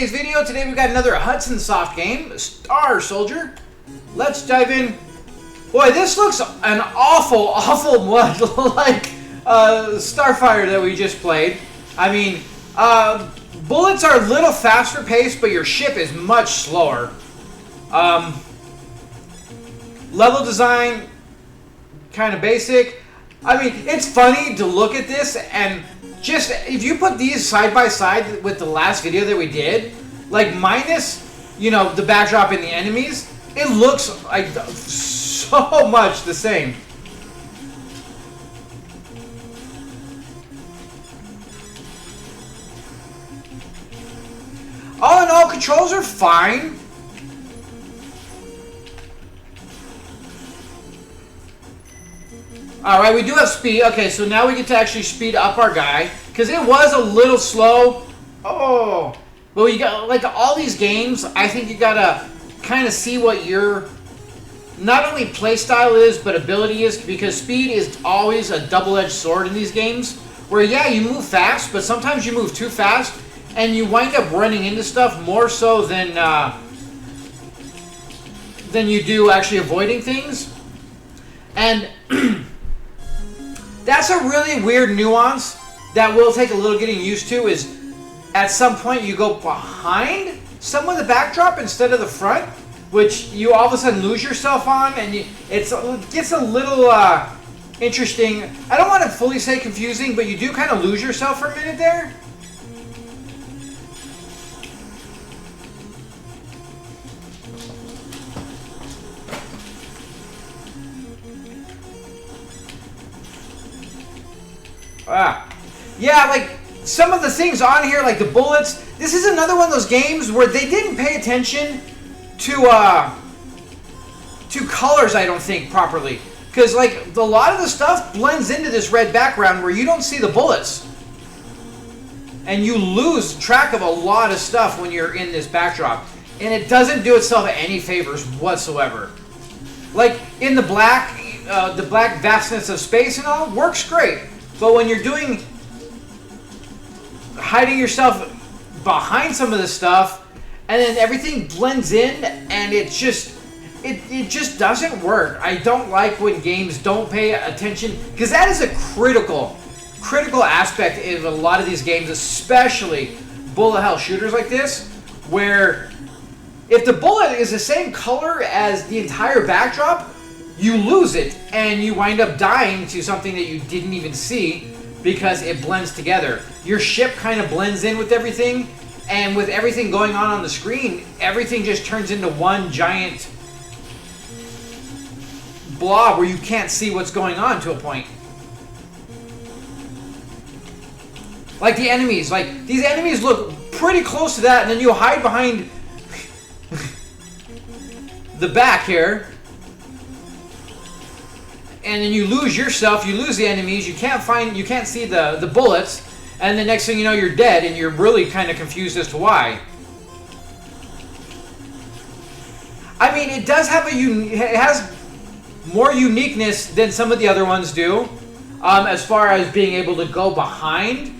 today's video. Today we got another Hudson Soft game, Star Soldier. Let's dive in. Boy, this looks an awful much like Starfighter that we just played. I mean, bullets are a little faster paced, but your ship is much slower. Level design, kind of basic. I mean, it's funny to look at this and just, if you put these side by side with the last video that we did, like minus, you know, the backdrop and the enemies, it looks like so much the same. All in all, controls are fine. Alright, we do have speed. Okay, so now we get to actually speed up our guy. Because it was a little slow. Oh. But you got, like, all these games, I think you gotta kind of see what your not only playstyle is, but ability is. Because speed is always a double-edged sword in these games. Where, yeah, you move fast, but sometimes you move too fast. And you wind up running into stuff more so than you do actually avoiding things. And that's a really weird nuance that will take a little getting used to, is at some point you go behind some of the backdrop instead of the front, which you all of a sudden lose yourself on, and it gets a little interesting. I don't want to fully say confusing, but you do kind of lose yourself for a minute there. Yeah, like some of the things on here, like the bullets. This is another one of those games where they didn't pay attention to colors, I don't think, properly. Because like a lot of the stuff blends into this red background where you don't see the bullets, and you lose track of a lot of stuff when you're in this backdrop, and it doesn't do itself any favors whatsoever. Like in the black vastness of space and all works great. But when you're hiding yourself behind some of this stuff, and then everything blends in, and it just doesn't work. I don't like when games don't pay attention, because that is a critical aspect of a lot of these games, especially bullet hell shooters like this, where if the bullet is the same color as the entire backdrop, you lose it, and you wind up dying to something that you didn't even see because it blends together. Your ship kind of blends in with everything, and with everything going on the screen, everything just turns into one giant blob where you can't see what's going on to a point. Like the enemies, like these enemies look pretty close to that, and then you hide behind the back here. And then you lose yourself, you lose the enemies, you can't see the bullets, and the next thing you know, you're dead, and you're really kind of confused as to why. I mean, it does have it has more uniqueness than some of the other ones do, as far as being able to go behind.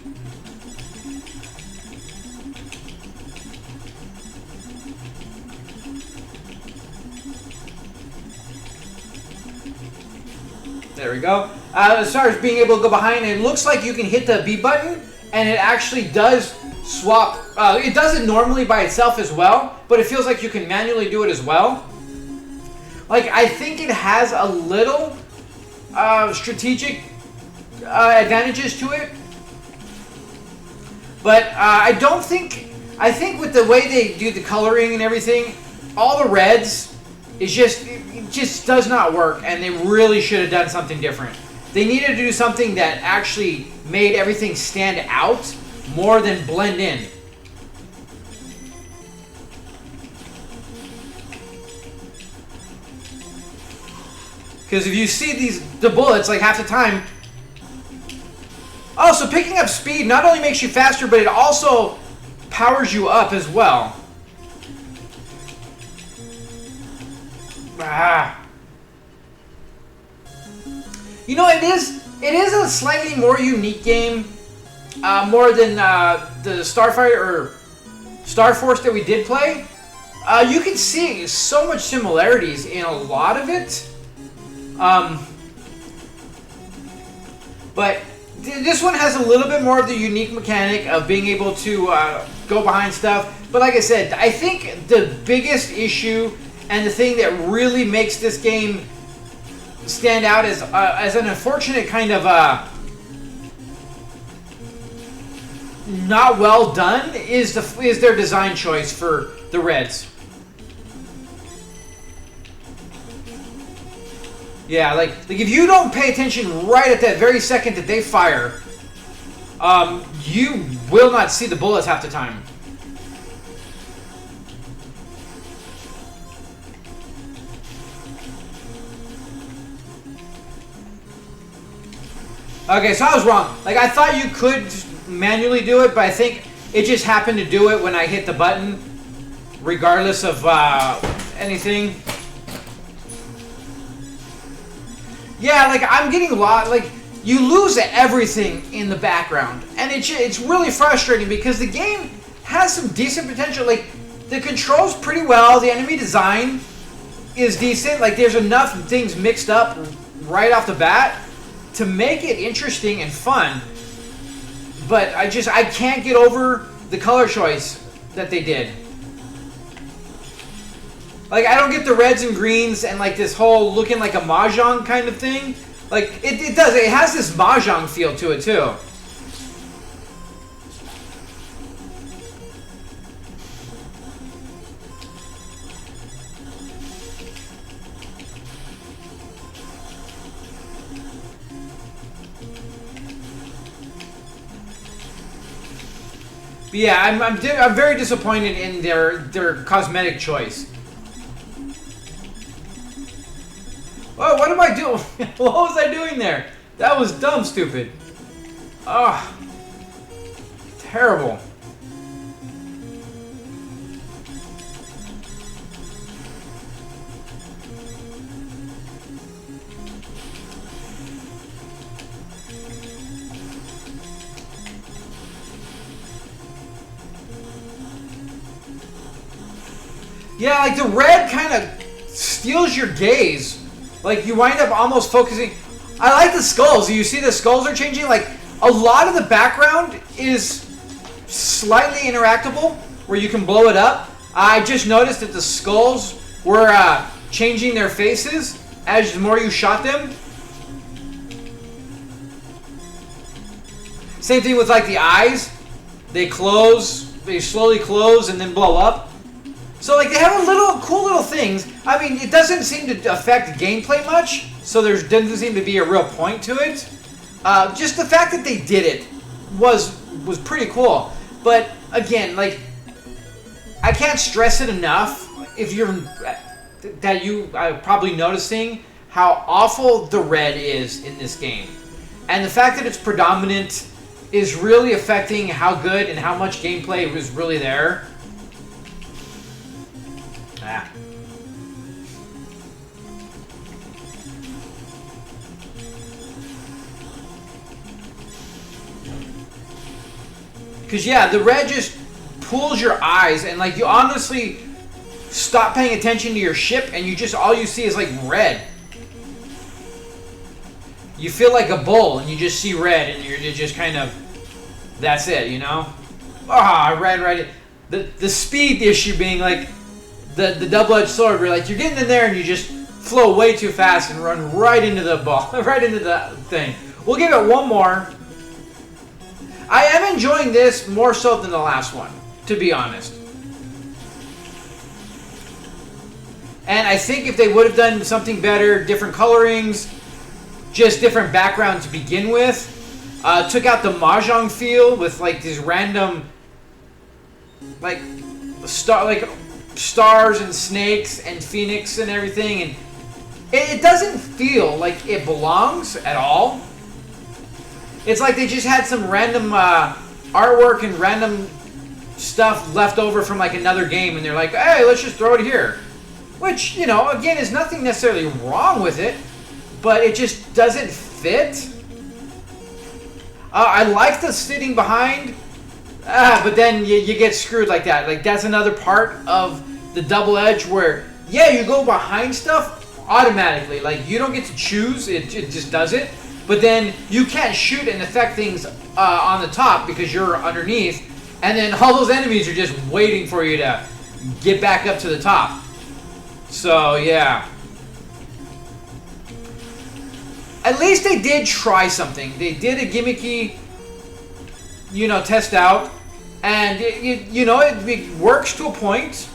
There we go. As far as being able to go behind, it looks like you can hit the B button, and it actually does swap. It does it normally by itself as well, but it feels like you can manually do it as well. Like, I think it has a little strategic advantages to it, but I think with the way they do the coloring and everything, all the reds, it just does not work, and they really should have done something different. They needed to do something that actually made everything stand out more than blend in. Because if you see the bullets, like half the time. Oh, so picking up speed not only makes you faster, but it also powers you up as well. You know, it is a slightly more unique game, more than the Starfighter, or Star Force that we did play, you can see so much similarities in a lot of it. But this one has a little bit more of the unique mechanic of being able to go behind stuff. But like I said, I think the biggest issue and the thing that really makes this game stand out as an unfortunate kind of not well done is their design choice for the Reds. Yeah, like if you don't pay attention right at that very second that they fire, you will not see the bullets half the time. Okay, so I was wrong. Like, I thought you could manually do it, but I think it just happened to do it when I hit the button, regardless of anything. Yeah, like, I'm getting a lot, like, you lose everything in the background, and it's really frustrating because the game has some decent potential. Like, the controls pretty well, the enemy design is decent, like, there's enough things mixed up right off the bat to make it interesting and fun, but I can't get over the color choice that they did. Like, I don't get the reds and greens and like this whole looking like a mahjong kind of thing. Like, it does, it has this mahjong feel to it too. But yeah, I'm very disappointed in their cosmetic choice. Oh, what am I doing? What was I doing there? That was dumb, stupid. Ah, terrible. Yeah, like the red kind of steals your gaze. Like, you wind up almost focusing. I like the skulls. You see the skulls are changing. Like, a lot of the background is slightly interactable, where you can blow it up. I just noticed that the skulls were changing their faces as the more you shot them. Same thing with, like, the eyes. They slowly close and then blow up. So, like, they have cool little things. I mean, it doesn't seem to affect gameplay much, so there doesn't seem to be a real point to it. Just the fact that they did it was pretty cool. But, again, like, I can't stress it enough if you're probably noticing how awful the red is in this game. And the fact that it's predominant is really affecting how good and how much gameplay was really there. Ah. Because, yeah, the red just pulls your eyes, and, like, you honestly stop paying attention to your ship, and all you see is, like, red. You feel like a bull, and you just see red, and you're just kind of, that's it, you know? Ah, red, right. The speed issue being, like, the double-edged sword, where, like, you're getting in there and you just flow way too fast and run right into the ball, right into the thing. We'll give it one more. I am enjoying this more so than the last one, to be honest. And I think if they would have done something better, different colorings, just different background to begin with, took out the mahjong feel with, like, these random, like, stars and snakes and phoenix and everything, and it doesn't feel like it belongs at all. It's like they just had some random artwork and random stuff left over from, like, another game, and they're like, hey, let's just throw it here. Which, you know, again, is nothing necessarily wrong with it, but it just doesn't fit. I like the sitting behind But then you get screwed like that. Like, that's another part of the double edge where, yeah, you go behind stuff automatically. Like, you don't get to choose. It just does it. But then you can't shoot and affect things on the top because you're underneath. And then all those enemies are just waiting for you to get back up to the top. So, yeah. At least they did try something. They did a gimmicky, test out. And, it works to a point.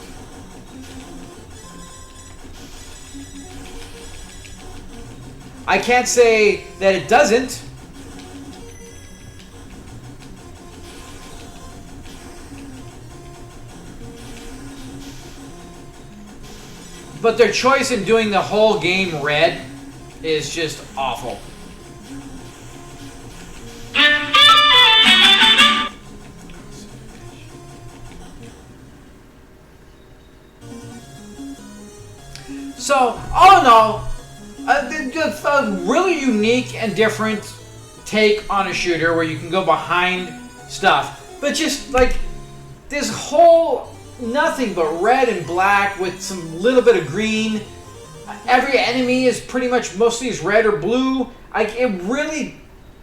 I can't say that it doesn't. But their choice in doing the whole game red is just awful. So, all in all, a really unique and different take on a shooter where you can go behind stuff. But just like this whole nothing but red and black with some little bit of green. Every enemy is pretty much mostly is red or blue. Like, it really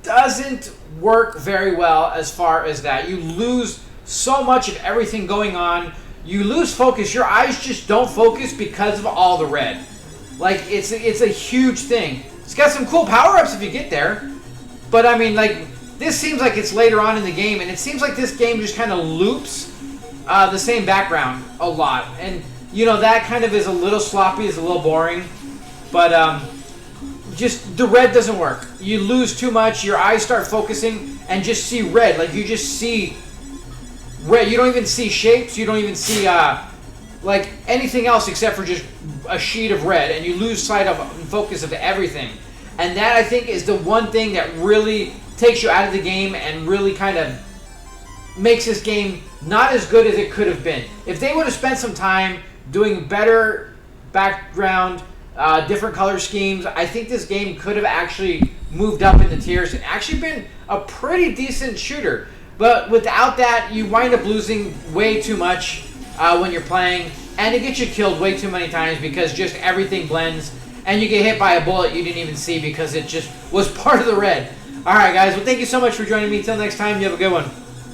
doesn't work very well as far as that. You lose so much of everything going on. You lose focus. Your eyes just don't focus because of all the red. Like, it's a huge thing. It's got some cool power-ups if you get there. But, I mean, like, this seems like it's later on in the game, and it seems like this game just kind of loops the same background a lot. And, that kind of is a little sloppy, is a little boring. But, just the red doesn't work. You lose too much, your eyes start focusing, and just see red. Like, you just see red. You don't even see shapes. You don't even see, like, anything else except for just a sheet of red, and you lose sight of focus of everything. And that, I think, is the one thing that really takes you out of the game and really kind of makes this game not as good as it could have been. If they would have spent some time doing better background, different color schemes, I think this game could have actually moved up in the tiers and actually been a pretty decent shooter. But without that, you wind up losing way too much when you're playing, and it gets you killed way too many times because just everything blends, and you get hit by a bullet you didn't even see because it just was part of the red. Alright guys, well, thank you so much for joining me. Until next time, you have a good one.